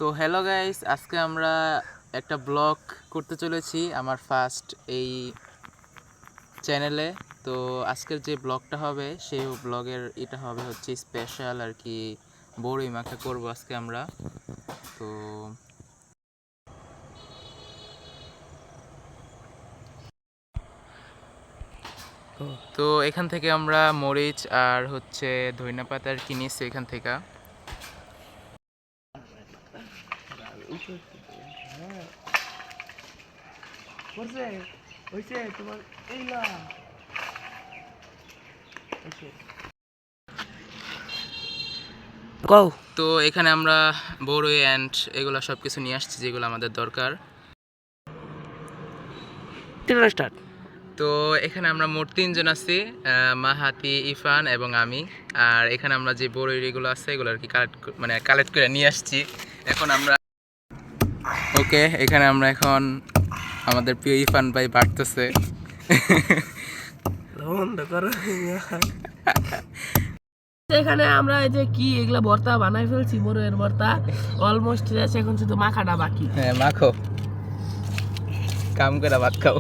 তো hello guys, আজকে আমরা একটা ব্লগ করতে চলেছি আমার ফার্স্ট এই চ্যানেলে। তো আজকের যে ব্লগটা হবে সেই ব্লগের এটা হবে হচ্ছে স্পেশাল আর কি, বড়ই মাখা করবো আজকে আমরা। তো তো এখান থেকে আমরা মরিচ আর হচ্ছে ধনিয়া পাতার কিনেছি এখান থেকে। তো এখানে আমরা বড়ই অ্যান্ড এগুলো সব কিছু নিয়ে আসছি যেগুলো আমাদের দরকার। তো এখানে আমরা মোট 3 জন আছি, মাহাতি, ইরফান এবং আমি। আর এখানে আমরা যে বড়ই এগুলো আছে এগুলো আর কি কালেক্ট করে নিয়ে আসছি। এখন আমরা ওকে, এখানে আমরা এখন আমাদের প্রিয় ইরফান ভাই বাড়তেছে। এখানে আমরা এই যে কি এগুলা ভর্তা বানাই ফেলছি, বড়ের ভর্তা অলমোস্ট আছে, এখন শুধু মাখাটা বাকি। হ্যাঁ, মাখো, কাম করে ভাত খাও,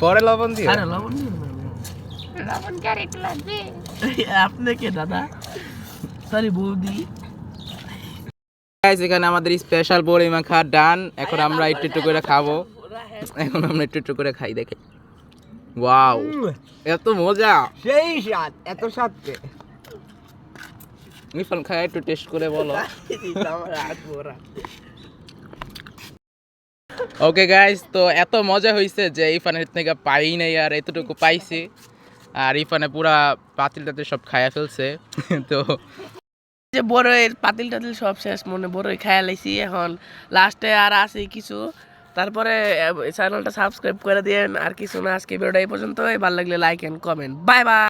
পরে লবণ দিও। আরে লবণ দিন না, লবণ কার একটু লাগবে। আপনি কে দাদা? সরি বৌদি। গাইস, এখানে আমাদের স্পেশাল বড়ি মাখা ডান। এখন আমরা একটু একটু করে খাবো। এখন আমরা একটু একটু করে খাই, দেখে ওয়াও, এত মজা, সেই স্বাদ, এত স্বাদ কে? ইরফান খায় একটু টেস্ট করে বলো। ওকে গাইস, তো এত মজা হয়েছে যে ইরফানের থেকে পাই নাই, আর এতটুকু পাইছি। আর ইরফানে পুরা পাতিলটাতে সব খায়া ফেলছে। তো যে বড়ের পাতিল টাতিল সব শেষ, মনে বড়ই খাইয়া লাইছি, এখন লাস্টে আর আছে কিছু। তারপরে চ্যানেলটা সাবস্ক্রাইব করে দিয়েন, আর কিছু না। আজকে ভিডিওটা এই পর্যন্তই, ভালো লাগলে like and comment. Bye by.